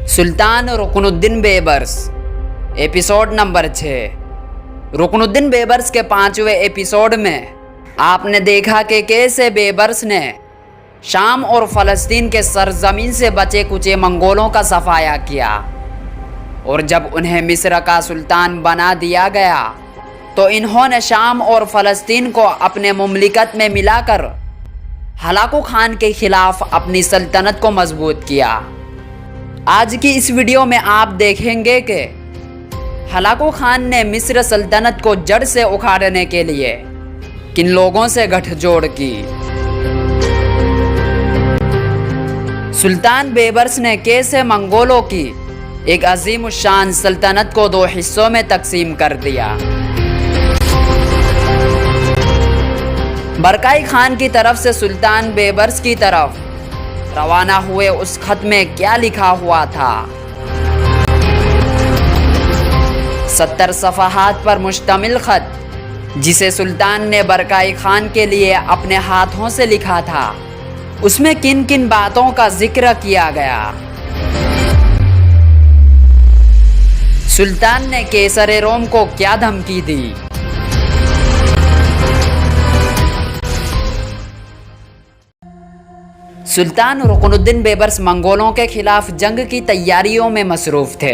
सुल्तान Ruknuddin बेबर्स episode number 6। Ruknuddin बेबर्स के 5वें episode में आपने देखा कि कैसे बेबर्स ने शाम और फ़लस्तीन के सरजमीन से बचे कुचे मंगोलों का सफाया किया, और जब उन्हें मिस्र का सुल्तान बना दिया गया तो इन्होंने शाम और फ़लस्तीन को अपने मुमलिकत में मिलाकर हलाकू खान के खिलाफ अपनी सल्तनत को मजबूत किया। आज की इस वीडियो में आप देखेंगे कि हलाकू खान ने मिस्र सल्तनत को जड़ से उखाड़ने के लिए किन लोगों से गठजोड़ की। सुल्तान बेबर्स ने कैसे मंगोलों की एक अजीम शान सल्तनत को 2 हिस्सों में तकसीम कर दिया। बरकाई खान की तरफ से सुल्तान बेबर्स की तरफ रवाना हुए उस खत में क्या लिखा हुआ था। 70 सफ़हात पर मुश्तमिल खत जिसे सुल्तान ने बरकाई खान के लिए अपने हाथों से लिखा था, उसमें किन किन बातों का जिक्र किया गया। सुल्तान ने केसर रोम को क्या धमकी दी। सुल्तान रुकनुद्दीन बेबर्स मंगोलों के खिलाफ जंग की तैयारियों में मसरूफ़ थे,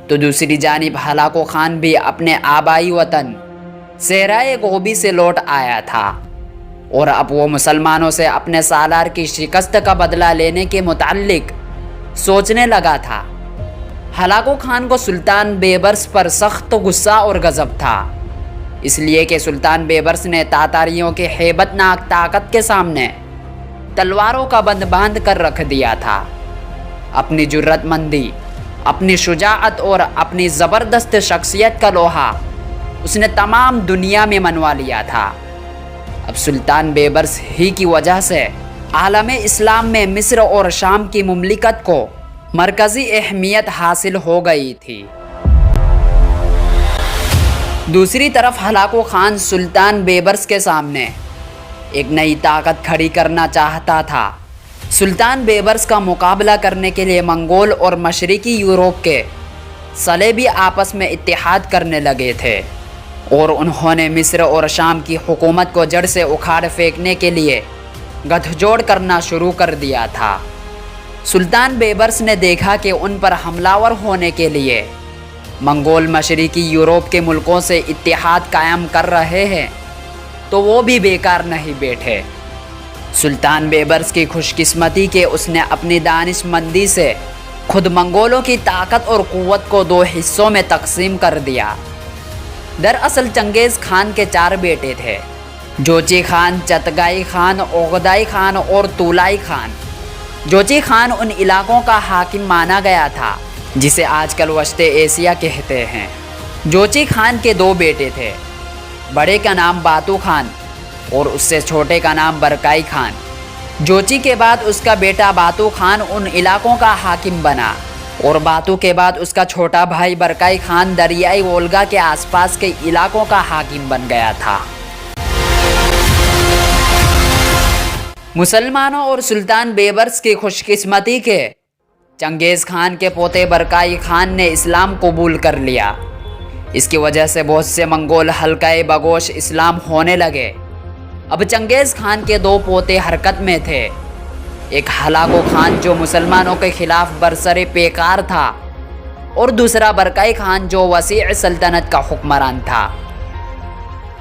तो दूसरी जानिब हलाकू खान भी अपने आबाई वतन सहराए गोबी से लौट आया था, और अब वो मुसलमानों से अपने सालार की शिकस्त का बदला लेने के मुताल्लिक सोचने लगा था। हलाकू खान को सुल्तान बेबर्स पर सख्त गुस्सा और गज़ब था, इसलिए कि सुल्तान बेबर्स ने तातारियों की हेबतनाक ताकत के सामने तलवारों का बंद बांध कर रख दिया था। अपनी जुर्रतमंदी, अपनी शुजाअत और अपनी ज़बरदस्त शख्सियत का लोहा उसने तमाम दुनिया में मनवा लिया था। अब सुल्तान बेबर्स ही की वजह से आलम इस्लाम में मिस्र और शाम की मुमलिकत को मरकज़ी अहमियत हासिल हो गई थी। दूसरी तरफ हलाकू खान सुल्तान बेबर्स के सामने एक नई ताकत खड़ी करना चाहता था। सुल्तान बेबर्स का मुकाबला करने के लिए मंगोल और मशरिकी यूरोप के सलेबी आपस में इत्तेहाद करने लगे थे, और उन्होंने मिस्र और शाम की हुकूमत को जड़ से उखाड़ फेंकने के लिए गठजोड़ करना शुरू कर दिया था। सुल्तान बेबर्स ने देखा कि उन पर हमलावर होने के लिए मंगोल मशरिकी यूरोप के मुल्कों से इत्तेहाद कायम कर रहे हैं, तो वो भी बेकार नहीं बैठे। सुल्तान बेबर्स की खुशकिस्मती के उसने अपनी दानिशमंदी से खुद मंगोलों की ताकत और क़ुव्वत को 2 हिस्सों में तकसीम कर दिया। दरअसल चंगेज़ खान के 4 बेटे थे, जोची खान, चतगाई खान, ओगदाई खान और तूलाई खान। जोची खान उन इलाकों का हाकिम माना गया था जिसे आजकल वस्ते एशिया कहते हैं। जोची खान के 2 बेटे थे, बड़े का नाम बातू खान और उससे छोटे का नाम बरकाई खान। जोची के बाद उसका बेटा बातू खान उन इलाकों का हाकिम बना, और बातू के बाद उसका छोटा भाई बरकाई खान दरियाई वोल्गा के आसपास के इलाकों का हाकिम बन गया था। मुसलमानों और सुल्तान बेबर्स की खुशकिस्मती के चंगेज़ खान के पोते बरकाई खान ने इस्लाम कबूल कर लिया। इसकी वजह से बहुत से मंगोल हल्काए बगोश इस्लाम होने लगे। अब चंगेज़ खान के 2 पोते हरकत में थे, एक हलाकू खान जो मुसलमानों के खिलाफ बरसरे पेकार था, और दूसरा बरकाई खान जो वसी सल्तनत का हुक्मरान था।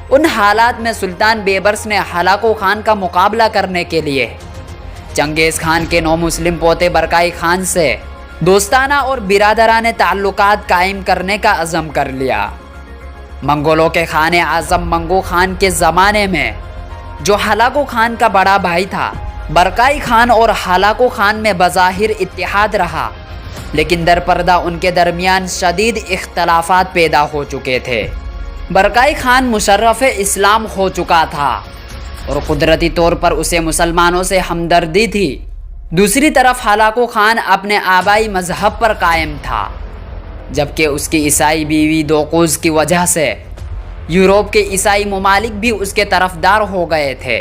उन हालात में सुल्तान बेबर्स ने हलाकू खान का मुकाबला करने के लिए चंगेज़ खान के 9 मुस्लिम पोते बरकाई खान से दोस्ताना और बिरादराने ताल्लुकात कायम करने का अज़म कर लिया। मंगोलों के खाने आज़म मंगू खान के ज़माने में जो हलाकू खान का बड़ा भाई था, बरकाई खान और हलाकू खान में बज़ाहिर इत्तेहाद रहा, लेकिन दरपर्दा उनके दरमियान शदीद इख्तलाफात पैदा हो चुके थे। बरकाई खान मुशर्रफ इस्लाम हो चुका था और कुदरती तौर पर उसे मुसलमानों से हमदर्दी थी। दूसरी तरफ हलाकू खान अपने आबाई मजहब पर कायम था, जबकि उसकी ईसाई बीवी दोकूज़ की वजह से यूरोप के ईसाई ममालिक भी उसके तरफदार हो गए थे।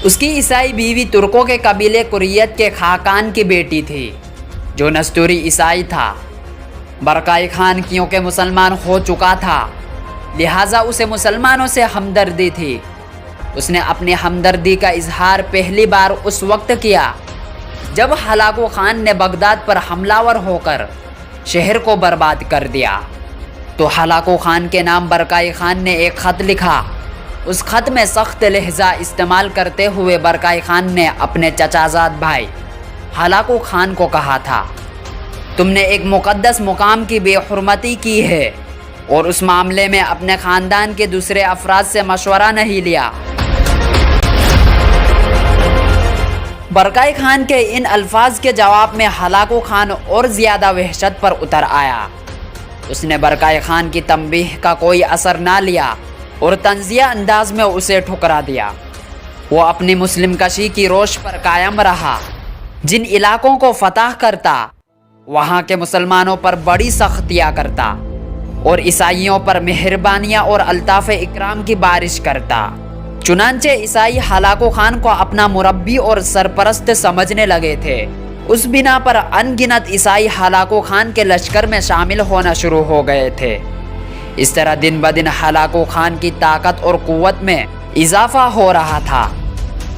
उसकी ईसाई बीवी तुर्कों के कबीले कुरियत के खाकान की बेटी थी, جو نستوری عیسائی تھا۔ برقائی خان کیونکہ مسلمان ہو چکا تھا لہٰذا اسے مسلمانوں سے ہمدردی تھی۔ اس نے اپنی ہمدردی کا اظہار پہلی بار اس وقت کیا جب ہلاکو خان نے بغداد پر حملہ ور ہو کر شہر کو برباد کر دیا۔ تو ہلاکو خان کے نام برقائی خان نے ایک خط لکھا۔ اس خط میں سخت لہجہ استعمال کرتے ہوئے برقائی خان نے اپنے چچا زاد بھائی ہلاکو خان کو کہا تھا، تم نے ایک مقدس مقام کی بے حرمتی کی ہے اور اس معاملے میں اپنے خاندان کے دوسرے افراد سے مشورہ نہیں لیا۔ برقائی خان کے ان الفاظ کے جواب میں ہلاکو خان اور زیادہ وحشت پر اتر آیا۔ اس نے برقائی خان کی تنبیہ کا کوئی اثر نہ لیا اور طنزیہ انداز میں اسے ٹھکرا دیا۔ وہ اپنی مسلم کشی کی روش پر قائم رہا۔ جن علاقوں کو فتح کرتا وہاں کے مسلمانوں پر بڑی سختیاں کرتا اور عیسائیوں پر مہربانیاں اور الطاف اکرام کی بارش کرتا۔ چنانچہ عیسائی ہلاکو خان کو اپنا مربی اور سرپرست سمجھنے لگے تھے۔ اس بنا پر ان گنت عیسائی ہلاکو خان کے لشکر میں شامل ہونا شروع ہو گئے تھے۔ اس طرح دن بدن ہلاکو خان کی طاقت اور قوت میں اضافہ ہو رہا تھا۔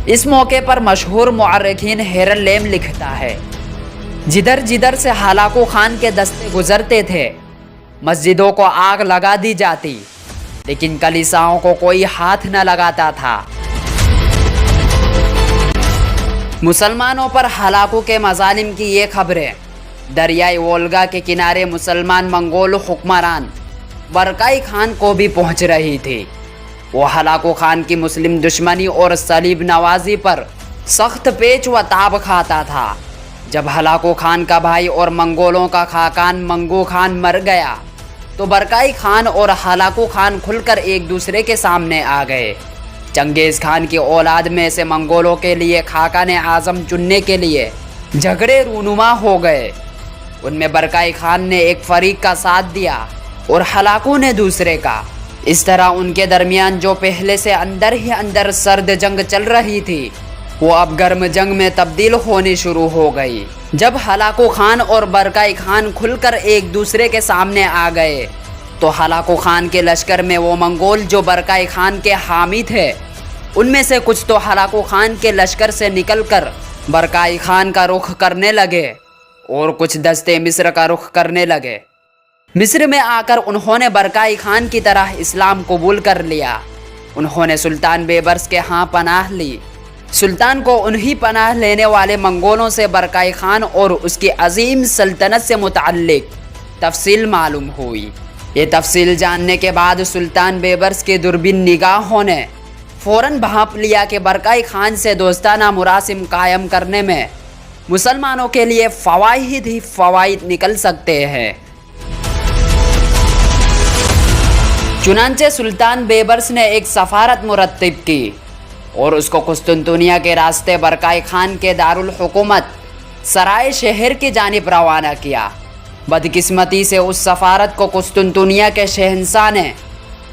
اس موقع پر مشہور مورخین ہیرل لیم لکھتا ہے، جدھر جدھر سے ہلاکو خان کے دستے گزرتے تھے مسجدوں کو آگ لگا دی جاتی لیکن کلیساؤں کو کوئی ہاتھ نہ لگاتا تھا۔ مسلمانوں پر ہلاکو کے مظالم کی یہ خبریں دریائے وولگا کے کنارے مسلمان منگول حکمران برقائی خان کو بھی پہنچ رہی تھی۔ وہ ہلاکو خان کی مسلم دشمنی اور صلیب نوازی پر سخت پیچ و تاب کھاتا تھا۔ جب ہلاکو خان کا بھائی اور منگولوں کا خاقان منگو خان مر گیا تو برقائی خان اور ہلاکو خان کھل کر ایک دوسرے کے سامنے آ گئے۔ چنگیز خان کی اولاد میں سے منگولوں کے لیے خاقان اعظم چننے کے لیے جھگڑے رونما ہو گئے۔ ان میں برقائی خان نے ایک فریق کا ساتھ دیا اور ہلاکو نے دوسرے کا۔ اس طرح ان کے درمیان جو پہلے سے اندر ہی اندر سرد جنگ چل رہی تھی وہ اب گرم جنگ میں تبدیل ہونی شروع ہو گئی۔ جب ہلاکو خان اور برقائی خان کھل کر ایک دوسرے کے سامنے آ گئے تو ہلاکو خان کے لشکر میں وہ منگول جو برقائی خان کے حامی تھے ان میں سے کچھ تو ہلاکو خان کے لشکر سے نکل کر برقائی خان کا رخ کرنے لگے اور کچھ دستے مصر کا رخ کرنے لگے۔ مصر میں آ کر انہوں نے برقائی خان کی طرح اسلام قبول کر لیا۔ انہوں نے سلطان بیبرس کے ہاں پناہ لی۔ سلطان کو انہی پناہ لینے والے منگولوں سے برقائی خان اور اس کی عظیم سلطنت سے متعلق تفصیل معلوم ہوئی۔ یہ تفصیل جاننے کے بعد سلطان بیبرس کی دوربین نگاہوں نے فوراً بھانپ لیا کہ برقائی خان سے دوستانہ مراسم قائم کرنے میں مسلمانوں کے لیے فوائد ہی فوائد نکل سکتے ہیں۔ چنانچہ سلطان بیبرس نے ایک سفارت مرتب کی اور اس کو قسطنطنیہ کے راستے برقائی خان کے دارالحکومت سرائے شہر کی جانب روانہ کیا۔ بدقسمتی سے اس سفارت کو قسطنطنیہ کے شہنشاہ نے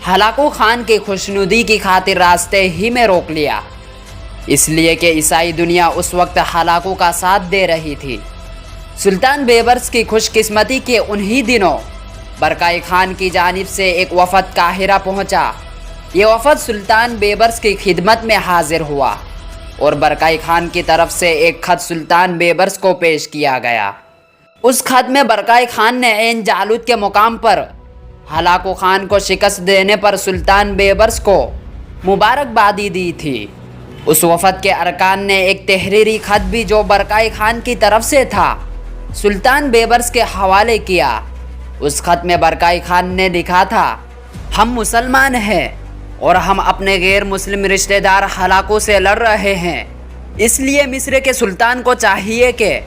ہلاکو خان کی خوشنودی کی خاطر راستے ہی میں روک لیا، اس لیے کہ عیسائی دنیا اس وقت ہلاکو کا ساتھ دے رہی تھی۔ سلطان بیبرس کی خوش قسمتی کے انہی دنوں برقائی خان کی جانب سے ایک وفد قاہرہ پہنچا۔ یہ وفد سلطان بیبرس کی خدمت میں حاضر ہوا اور برقائی خان کی طرف سے ایک خط سلطان بیبرس کو پیش کیا گیا۔ اس خط میں برقائی خان نے عین جالوت کے مقام پر ہلاکو خان کو شکست دینے پر سلطان بیبرس کو مبارکبادی دی تھی۔ اس وفد کے ارکان نے ایک تحریری خط بھی جو برقائی خان کی طرف سے تھا سلطان بیبرس کے حوالے کیا۔ اس خط میں برقائی خان نے لکھا تھا، ہم مسلمان ہیں اور ہم اپنے غیر مسلم رشتہ دار ہلاکو سے لڑ رہے ہیں، اس لیے مصر کے سلطان کو چاہیے کہ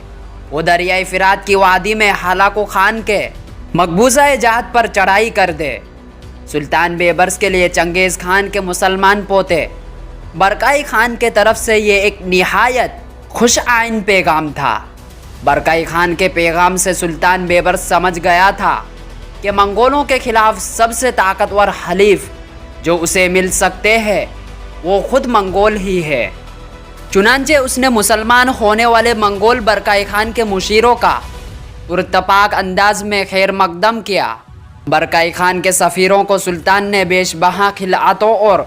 وہ دریائے فرات کی وادی میں ہلاکو خان کے مقبوضہ جہت پر چڑھائی کر دے۔ سلطان بیبرس کے لیے چنگیز خان کے مسلمان پوتے برقائی خان کے طرف سے یہ ایک نہایت خوش آئین پیغام تھا۔ برقائی خان کے پیغام سے سلطان بیبرس سمجھ گیا تھا کہ منگولوں کے خلاف سب سے طاقتور حلیف جو اسے مل سکتے ہیں وہ خود منگول ہی ہے۔ چنانچہ اس نے مسلمان ہونے والے منگول برقائی خان کے مشیروں کا पुरतपाक अंदाज में खैर मकदम किया। बरकाई खान के सफ़ीरों को सुल्तान ने बेशबहा खिलातों और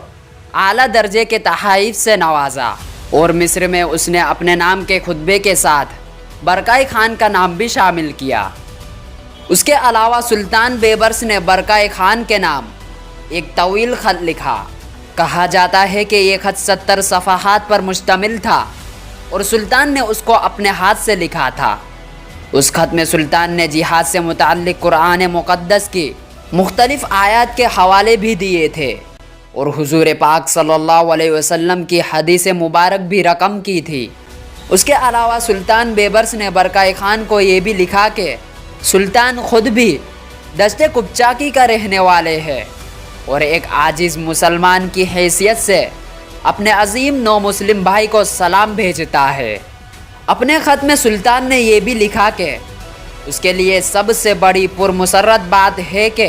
आला दर्जे के तहाइफ से नवाजा और मिस्र में उसने अपने नाम के खुतबे के साथ बरकाई खान का नाम भी शामिल किया। उसके अलावा सुल्तान बेबर्स ने बरकाई खान के नाम एक तवील ख़त लिखा। कहा जाता है कि ये ख़त 70 सफ़हात पर मुश्तमिल था और सुल्तान ने उसको अपने हाथ से लिखा था। उस ख़त में सुल्तान ने जिहाद से मुताल्लिक़ कुरान मुक़द्दस की मुख्तलिफ़ आयत के हवाले भी दिए थे और हुज़ूर पाक सल्लल्लाहु अलैहि वसल्लम की हदीस मुबारक भी रकम की थी। उसके अलावा सुल्तान बेबर्स ने बरकाई खान को ये भी लिखा कि सुल्तान ख़ुद भी दश्ते कुपचाकी का रहने वाले हैं और एक आजिज़ मुसलमान की हैसियत से अपने अजीम नौ मुस्लिम भाई को सलाम भेजता है। अपने ख़त में सुल्तान ने ये भी लिखा कि उसके लिए सबसे बड़ी पुरमसरत बात है कि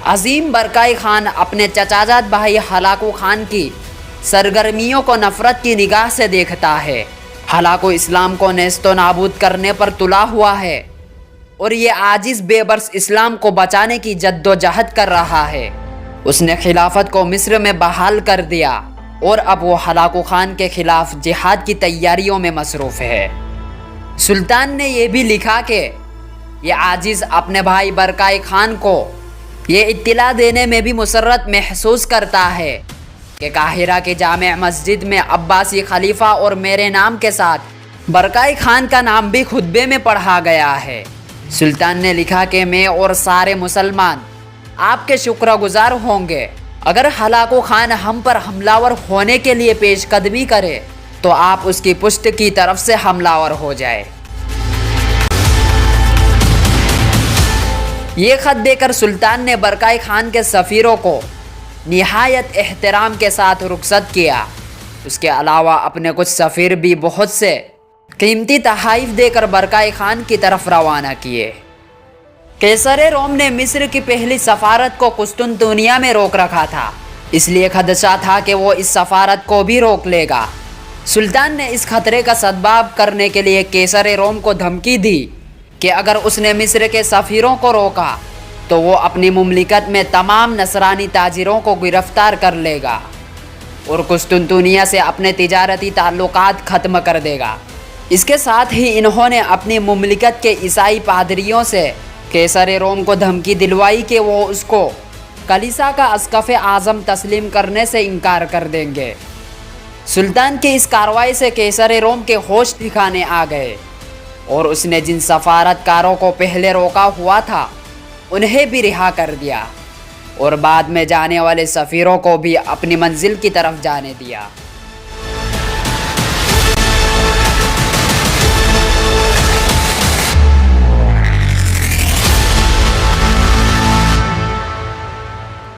अजीम बरकाई खान अपने चचाजाद भाई हलाकू खान की सरगर्मियों को नफ़रत की निगाह से देखता है। हलाकू इस्लाम को नेस्तो नाबूद करने पर तुला हुआ है और ये आजिज़ बेबर्स इस्लाम को बचाने की जद्दोजहद कर रहा है। उसने खिलाफत को मिस्र में बहाल कर दिया और अब वो हलाकू खान के खिलाफ जिहाद की तैयारियों में मसरूफ़ है। सुल्तान ने यह भी लिखा कि ये आजिज़ अपने भाई बरकाई खान को ये इत्तला देने में भी मुसर्रत महसूस करता है कि काहिरा के जामे मस्जिद में अब्बासी खलीफा और मेरे नाम के साथ बरकाई खान का नाम भी खुतबे में पढ़ा गया है। सुल्तान ने लिखा कि मैं और सारे मुसलमान आपके शुक्रगुजार होंगे अगर हलाकू खान हम पर हमलावर होने के लिए पेशकदमी करे तो आप उसकी पुष्ट की तरफ से हमलावर हो जाए। ये ख़त देकर सुल्तान ने बरकाई खान के सफ़ीरों को निहायत एहतराम के साथ रुखसत किया। उसके अलावा अपने कुछ सफ़ीर भी बहुत से कीमती तहाइफ देकर बरकाई खान की तरफ रवाना किए। कैसर रोम ने मिस्र की पहली सफ़ारत को कुस्तुनतुनिया में रोक रखा था, इसलिए खदशा था कि वो इस सफ़ारत को भी रोक लेगा। सुल्तान ने इस खतरे का सद्भाव करने के लिए कैसर रोम को धमकी दी कि अगर उसने मिस्र के सफ़ीरों को रोका तो वो अपनी मुमलिकत में तमाम नसरानी ताजिरों को गिरफ्तार कर लेगा और कुस्तुनतुनिया से अपने तिजारती ताल्लुकात ख़त्म कर देगा। इसके साथ ही इन्होंने अपनी मुमलिकत के ईसाई पादरियों से कैसर रोम को धमकी दिलवाई कि वो उसको कलीसा का अस्कफ़े आज़म तस्लीम करने से इनकार कर देंगे। सुल्तान की इस कार्रवाई से कैसर रोम के होश ठिकाने आ गए और उसने जिन सफारतकारों को पहले रोका हुआ था उन्हें भी रिहा कर दिया और बाद में जाने वाले सफ़ीरों को भी अपनी मंजिल की तरफ जाने दिया।